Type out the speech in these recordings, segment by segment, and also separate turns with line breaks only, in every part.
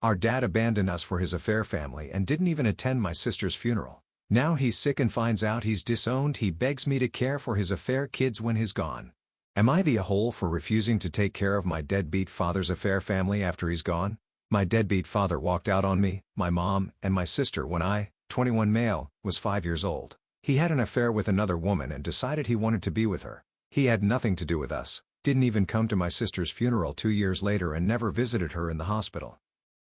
Our dad abandoned us for his affair family and didn't even attend my sister's funeral. Now he's sick and finds out he's disowned. He begs me to care for his affair kids when he's gone. Am I the a-hole for refusing to take care of my deadbeat father's affair family after he's gone? My deadbeat father walked out on me, my mom, and my sister when I, 21 male, was 5 years old. He had an affair with another woman and decided he wanted to be with her. He had nothing to do with us, didn't even come to my sister's funeral 2 years later and never visited her in the hospital.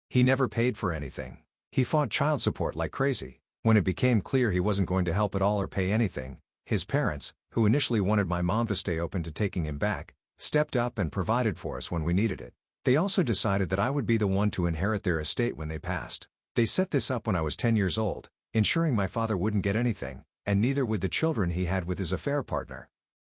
He never paid for anything. He fought child support like crazy. When it became clear he wasn't going to help at all or pay anything, his parents, who initially wanted my mom to stay open to taking him back, stepped up and provided for us when we needed it. They also decided that I would be the one to inherit their estate when they passed. They set this up when I was 10 years old, ensuring my father wouldn't get anything, and neither would the children he had with his affair partner.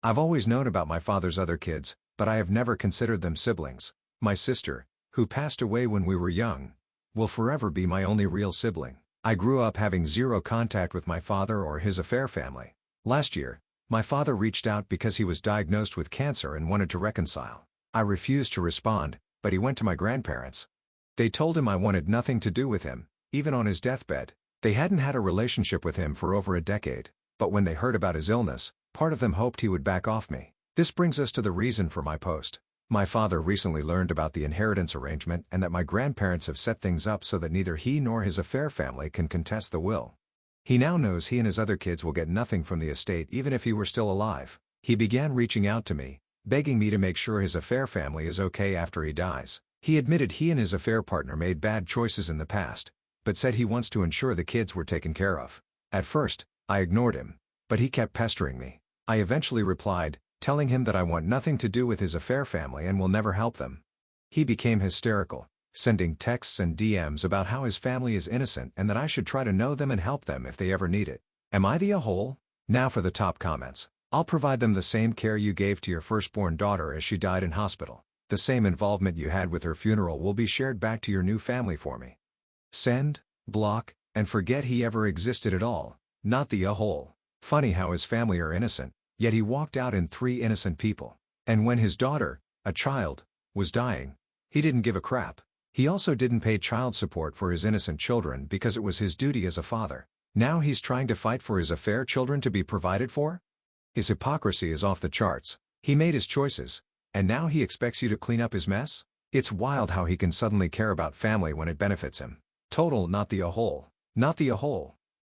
I've always known about my father's other kids, but I have never considered them siblings. My sister, who passed away when we were young, will forever be my only real sibling. I grew up having zero contact with my father or his affair family. Last year, my father reached out because he was diagnosed with cancer and wanted to reconcile. I refused to respond, but he went to my grandparents. They told him I wanted nothing to do with him, even on his deathbed. They hadn't had a relationship with him for over a decade, but when they heard about his illness, part of them hoped he would back off me. This brings us to the reason for my post. My father recently learned about the inheritance arrangement and that my grandparents have set things up so that neither he nor his affair family can contest the will. He now knows he and his other kids will get nothing from the estate even if he were still alive. He began reaching out to me, begging me to make sure his affair family is okay after he dies. He admitted he and his affair partner made bad choices in the past, but said he wants to ensure the kids were taken care of. At first, I ignored him, but he kept pestering me. I eventually replied, telling him that I want nothing to do with his affair family and will never help them. He became hysterical, sending texts and DMs about how his family is innocent and that I should try to know them and help them if they ever need it. Am I the a-hole? Now for the top comments. I'll provide them the same care you gave to your firstborn daughter as she died in hospital. The same involvement you had with her funeral will be shared back to your new family for me. Send, block, and forget he ever existed at all. Not the a-hole. Funny how his family are innocent, yet he walked out in 3 innocent people. And when his daughter, a child, was dying, he didn't give a crap. He also didn't pay child support for his innocent children because it was his duty as a father. Now he's trying to fight for his affair children to be provided for? His hypocrisy is off the charts. He made his choices, and now he expects you to clean up his mess? It's wild how he can suddenly care about family when it benefits him. Total not the a-hole. Not the a-hole.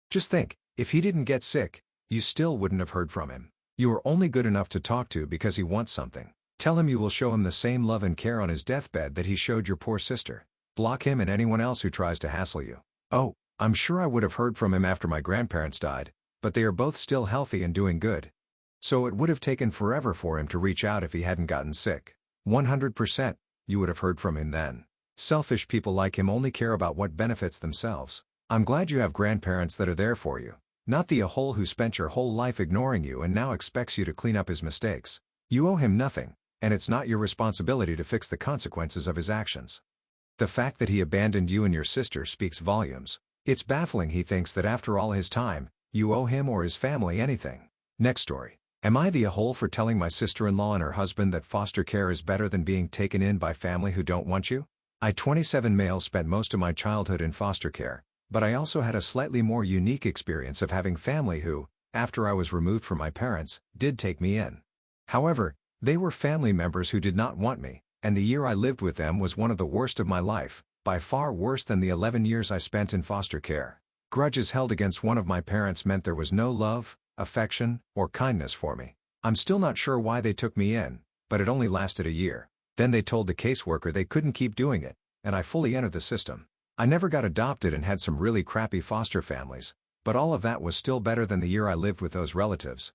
Just think, if he didn't get sick, you still wouldn't have heard from him. You are only good enough to talk to because he wants something. Tell him you will show him the same love and care on his deathbed that he showed your poor sister. Block him and anyone else who tries to hassle you. Oh, I'm sure I would have heard from him after my grandparents died, but they are both still healthy and doing good. So it would have taken forever for him to reach out if he hadn't gotten sick. 100%, you would have heard from him then. Selfish people like him only care about what benefits themselves. I'm glad you have grandparents that are there for you. Not the a-hole who spent your whole life ignoring you and now expects you to clean up his mistakes. You owe him nothing, and it's not your responsibility to fix the consequences of his actions. The fact that he abandoned you and your sister speaks volumes. It's baffling he thinks that after all his time, you owe him or his family anything. Next story. Am I the a-hole for telling my sister-in-law and her husband that foster care is better than being taken in by family who don't want you? I, 27 male, spent most of my childhood in foster care, but I also had a slightly more unique experience of having family who, after I was removed from my parents, did take me in. However, they were family members who did not want me, and the year I lived with them was one of the worst of my life, by far worse than the 11 years I spent in foster care. Grudges held against one of my parents meant there was no love, affection, or kindness for me. I'm still not sure why they took me in, but it only lasted a year. Then they told the caseworker they couldn't keep doing it, and I fully entered the system. I never got adopted and had some really crappy foster families, but all of that was still better than the year I lived with those relatives.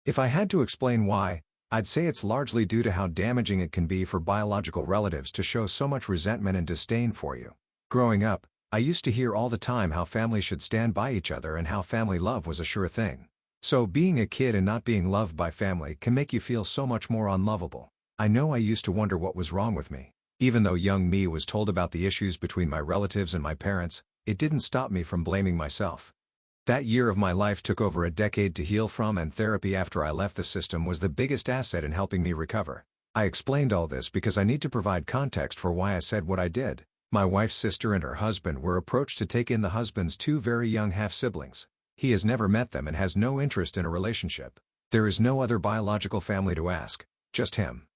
If I had to explain why, I'd say it's largely due to how damaging it can be for biological relatives to show so much resentment and disdain for you. Growing up, I used to hear all the time how families should stand by each other and how family love was a sure thing. So being a kid and not being loved by family can make you feel so much more unlovable. I know I used to wonder what was wrong with me. Even though young me was told about the issues between my relatives and my parents, it didn't stop me from blaming myself. That year of my life took over a decade to heal from, and therapy after I left the system was the biggest asset in helping me recover. I explained all this because I need to provide context for why I said what I did. My wife's sister and her husband were approached to take in the husband's two very young half-siblings. He has never met them and has no interest in a relationship. There is no other biological family to ask, just him.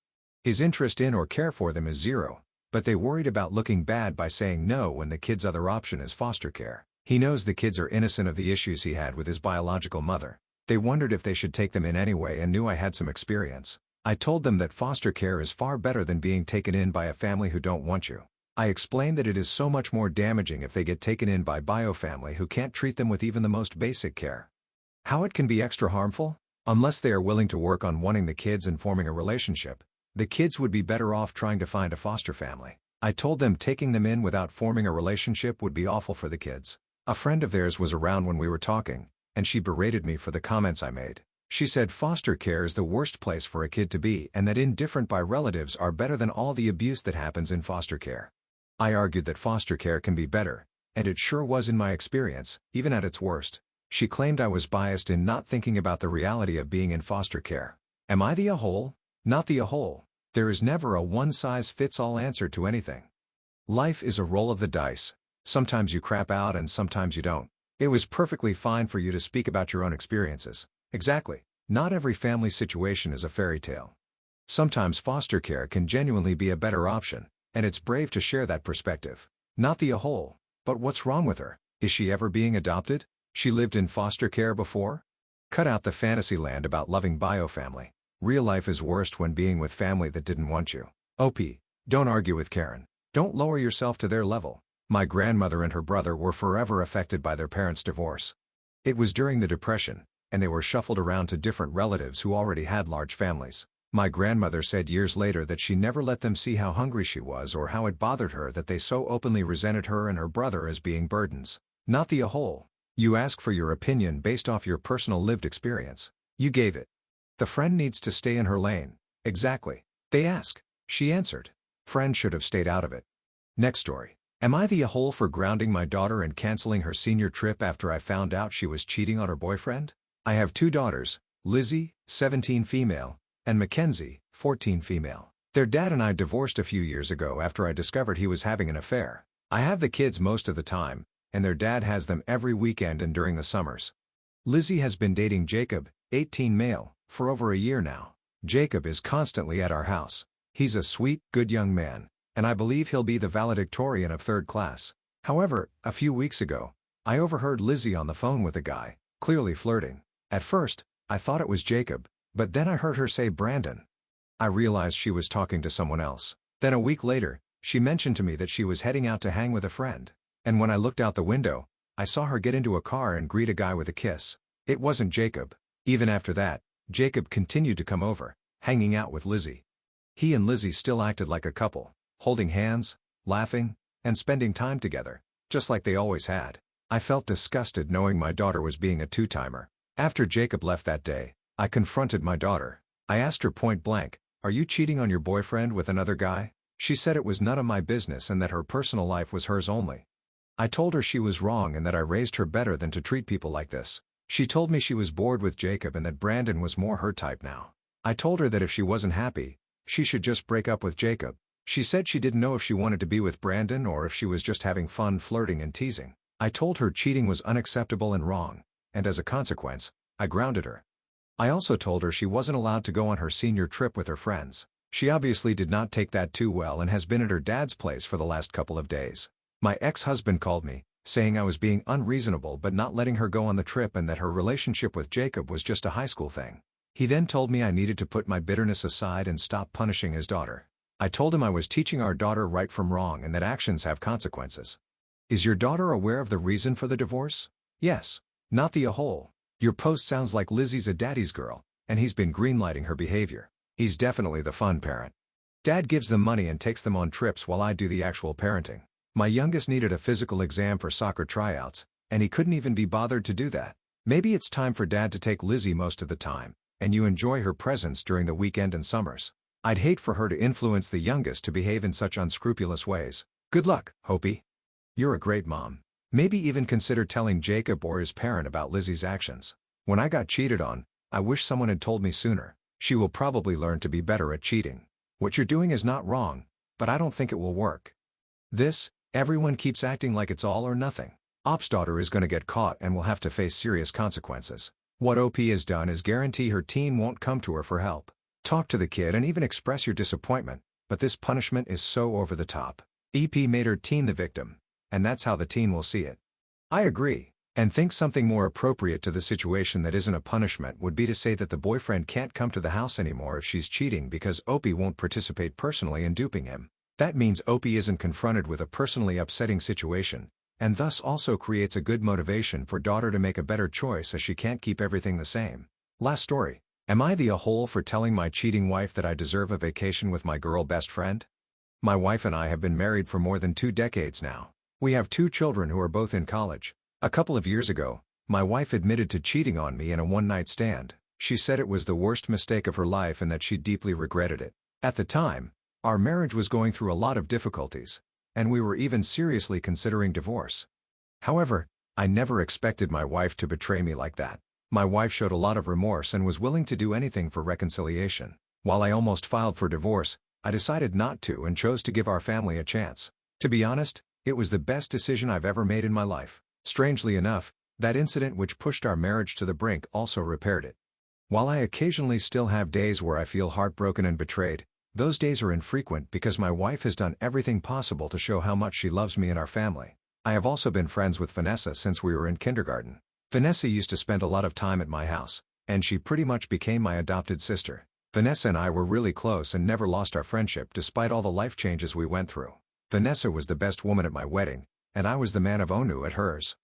His interest in or care for them is zero, but they worried about looking bad by saying no when the kid's other option is foster care. He knows the kids are innocent of the issues he had with his biological mother. They wondered if they should take them in anyway and knew I had some experience. I told them that foster care is far better than being taken in by a family who don't want you. I explained that it is so much more damaging if they get taken in by biofamily who can't treat them with even the most basic care. How it can be extra harmful? Unless they are willing to work on wanting the kids and forming a relationship, the kids would be better off trying to find a foster family. I told them taking them in without forming a relationship would be awful for the kids. A friend of theirs was around when we were talking, and she berated me for the comments I made. She said foster care is the worst place for a kid to be and that indifferent by relatives are better than all the abuse that happens in foster care. I argued that foster care can be better, and it sure was in my experience, even at its worst. She claimed I was biased in not thinking about the reality of being in foster care. Am I the a-hole? Not the a-hole. There is never a one-size-fits-all answer to anything. Life is a roll of the dice. Sometimes you crap out and sometimes you don't. It was perfectly fine for you to speak about your own experiences. Exactly. Not every family situation is a fairy tale. Sometimes foster care can genuinely be a better option, and it's brave to share that perspective. Not the a-hole. But what's wrong with her? Is she ever being adopted? She lived in foster care before? Cut out the fantasy land about loving biofamily. Real life is worst when being with family that didn't want you. OP. Don't argue with Karen. Don't lower yourself to their level. My grandmother and her brother were forever affected by their parents' divorce. It was during the Depression, and they were shuffled around to different relatives who already had large families. My grandmother said years later that she never let them see how hungry she was or how it bothered her that they so openly resented her and her brother as being burdens. Not the a-hole. You ask for your opinion based off your personal lived experience. You gave it. The friend needs to stay in her lane. Exactly. They ask. She answered. Friend should have stayed out of it. Next story. Am I the a-hole for grounding my daughter and canceling her senior trip after I found out she was cheating on her boyfriend? I have two daughters, Lizzie, 17 female, and Mackenzie, 14 female. Their dad and I divorced a few years ago after I discovered he was having an affair. I have the kids most of the time, and their dad has them every weekend and during the summers. Lizzie has been dating Jacob, 18 male, for over a year now. Jacob is constantly at our house. He's a sweet, good young man, and I believe he'll be the valedictorian of third class. However, a few weeks ago, I overheard Lizzie on the phone with a guy, clearly flirting. At first, I thought it was Jacob, but then I heard her say Brandon. I realized she was talking to someone else. Then a week later, she mentioned to me that she was heading out to hang with a friend. And when I looked out the window, I saw her get into a car and greet a guy with a kiss. It wasn't Jacob. Even after that, Jacob continued to come over, hanging out with Lizzie. He and Lizzie still acted like a couple, holding hands, laughing, and spending time together, just like they always had. I felt disgusted knowing my daughter was being a two-timer. After Jacob left that day, I confronted my daughter. I asked her point blank, "Are you cheating on your boyfriend with another guy?" She said it was none of my business and that her personal life was hers only. I told her she was wrong and that I raised her better than to treat people like this. She told me she was bored with Jacob and that Brandon was more her type now. I told her that if she wasn't happy, she should just break up with Jacob. She said she didn't know if she wanted to be with Brandon or if she was just having fun flirting and teasing. I told her cheating was unacceptable and wrong, and as a consequence, I grounded her. I also told her she wasn't allowed to go on her senior trip with her friends. She obviously did not take that too well and has been at her dad's place for the last couple of days. My ex-husband called me, saying I was being unreasonable but not letting her go on the trip and that her relationship with Jacob was just a high school thing. He then told me I needed to put my bitterness aside and stop punishing his daughter. I told him I was teaching our daughter right from wrong and that actions have consequences. Is your daughter aware of the reason for the divorce? Yes. Not the a-hole. Your post sounds like Lizzie's a daddy's girl, and he's been greenlighting her behavior. He's definitely the fun parent. Dad gives them money and takes them on trips while I do the actual parenting. My youngest needed a physical exam for soccer tryouts, and he couldn't even be bothered to do that. Maybe it's time for Dad to take Lizzie most of the time, and you enjoy her presence during the weekend and summers. I'd hate for her to influence the youngest to behave in such unscrupulous ways. Good luck, Hopi. You're a great mom. Maybe even consider telling Jacob or his parent about Lizzie's actions. When I got cheated on, I wish someone had told me sooner. She will probably learn to be better at cheating. What you're doing is not wrong, but I don't think it will work. This Everyone keeps acting like it's all or nothing. Op's daughter is gonna get caught and will have to face serious consequences. What OP has done is guarantee her teen won't come to her for help. Talk to the kid and even express your disappointment, but this punishment is so over the top. EP made her teen the victim, and that's how the teen will see it. I agree, and think something more appropriate to the situation that isn't a punishment would be to say that the boyfriend can't come to the house anymore if she's cheating because OP won't participate personally in duping him. That means OP isn't confronted with a personally upsetting situation, and thus also creates a good motivation for daughter to make a better choice as she can't keep everything the same. Last story. Am I the a-hole for telling my cheating wife that I deserve a vacation with my girl best friend? My wife and I have been married for more than 2 decades now. We have 2 children who are both in college. A couple of years ago, my wife admitted to cheating on me in a one-night stand. She said it was the worst mistake of her life and that she deeply regretted it. At the time, our marriage was going through a lot of difficulties, and we were even seriously considering divorce. However, I never expected my wife to betray me like that. My wife showed a lot of remorse and was willing to do anything for reconciliation. While I almost filed for divorce, I decided not to and chose to give our family a chance. To be honest, it was the best decision I've ever made in my life. Strangely enough, that incident which pushed our marriage to the brink also repaired it. While I occasionally still have days where I feel heartbroken and betrayed, those days are infrequent because my wife has done everything possible to show how much she loves me and our family. I have also been friends with Vanessa since we were in kindergarten. Vanessa used to spend a lot of time at my house, and she pretty much became my adopted sister. Vanessa and I were really close and never lost our friendship despite all the life changes we went through. Vanessa was the best woman at my wedding, and I was the man of Onu at hers.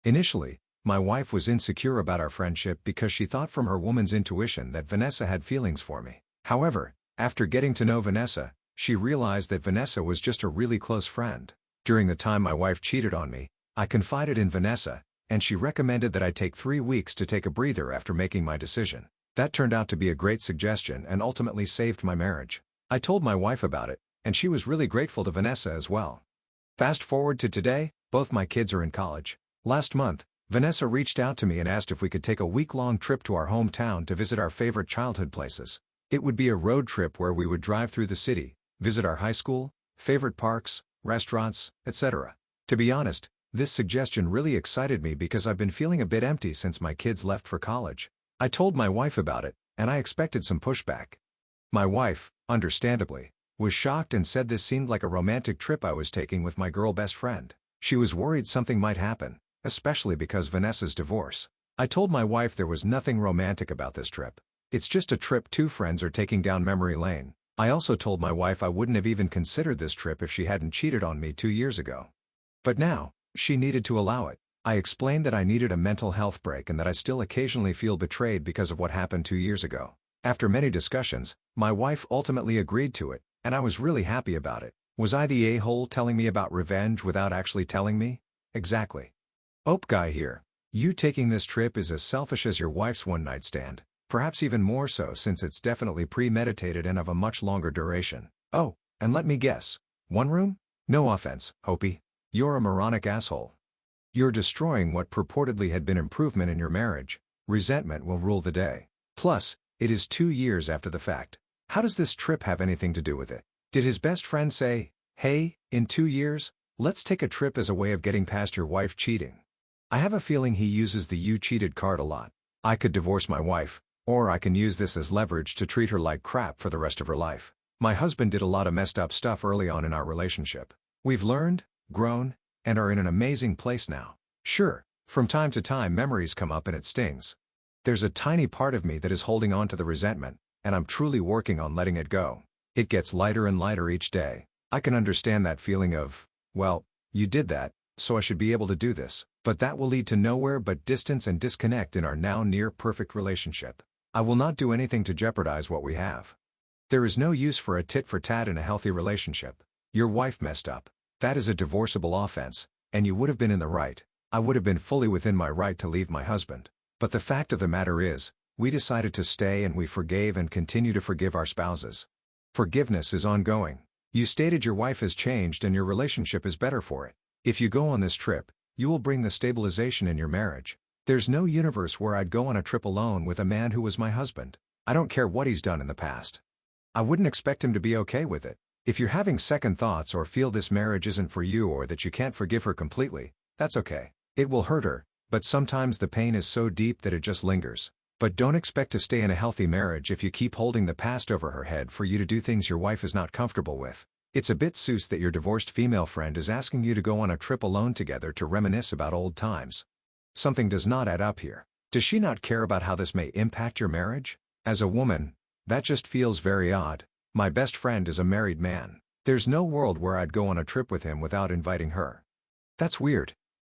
Initially, my wife was insecure about our friendship because she thought from her woman's intuition that Vanessa had feelings for me. However, after getting to know Vanessa, she realized that Vanessa was just a really close friend. During the time my wife cheated on me, I confided in Vanessa, and she recommended that I take 3 weeks to take a breather after making my decision. That turned out to be a great suggestion and ultimately saved my marriage. I told my wife about it, and she was really grateful to Vanessa as well. Fast forward to today, both my kids are in college. Last month, Vanessa reached out to me and asked if we could take a week-long trip to our hometown to visit our favorite childhood places. It would be a road trip where we would drive through the city, visit our high school, favorite parks, restaurants, etc. To be honest, this suggestion really excited me because I've been feeling a bit empty since my kids left for college. I told my wife about it, and I expected some pushback. My wife, understandably, was shocked and said this seemed like a romantic trip I was taking with my girl best friend. She was worried something might happen, especially because Vanessa's divorce. I told my wife there was nothing romantic about this trip. It's just a trip 2 friends are taking down memory lane. I also told my wife I wouldn't have even considered this trip if she hadn't cheated on me 2 years ago. But now, she needed to allow it. I explained that I needed a mental health break and that I still occasionally feel betrayed because of what happened 2 years ago. After many discussions, my wife ultimately agreed to it, and I was really happy about it. Was I the a-hole telling me about revenge without actually telling me? Exactly. Ope guy here. You taking this trip is as selfish as your wife's one-night stand. Perhaps even more so since it's definitely premeditated and of a much longer duration. Oh, and let me guess. 1 room? No offense, Opie. You're a moronic asshole. You're destroying what purportedly had been improvement in your marriage. Resentment will rule the day. Plus, it is 2 years after the fact. How does this trip have anything to do with it? Did his best friend say, hey, in 2 years, let's take a trip as a way of getting past your wife cheating? I have a feeling he uses the you cheated card a lot. I could divorce my wife, or I can use this as leverage to treat her like crap for the rest of her life. My husband did a lot of messed up stuff early on in our relationship. We've learned, grown, and are in an amazing place now. Sure, from time to time memories come up and it stings. There's a tiny part of me that is holding on to the resentment, and I'm truly working on letting it go. It gets lighter and lighter each day. I can understand that feeling of, well, you did that, so I should be able to do this. But that will lead to nowhere but distance and disconnect in our now near-perfect relationship. I will not do anything to jeopardize what we have. There is no use for a tit-for-tat in a healthy relationship. Your wife messed up. That is a divorceable offense, and you would have been in the right. I would have been fully within my right to leave my husband. But the fact of the matter is, we decided to stay and we forgave and continue to forgive our spouses. Forgiveness is ongoing. You stated your wife has changed and your relationship is better for it. If you go on this trip, you will bring the stabilization in your marriage. There's no universe where I'd go on a trip alone with a man who was my husband. I don't care what he's done in the past. I wouldn't expect him to be okay with it. If you're having second thoughts or feel this marriage isn't for you or that you can't forgive her completely, that's okay. It will hurt her, but sometimes the pain is so deep that it just lingers. But don't expect to stay in a healthy marriage if you keep holding the past over her head for you to do things your wife is not comfortable with. It's a bit sus that your divorced female friend is asking you to go on a trip alone together to reminisce about old times. Something does not add up here. Does she not care about how this may impact your marriage? As a woman, that just feels very odd. My best friend is a married man. There's no world where I'd go on a trip with him without inviting her. That's weird.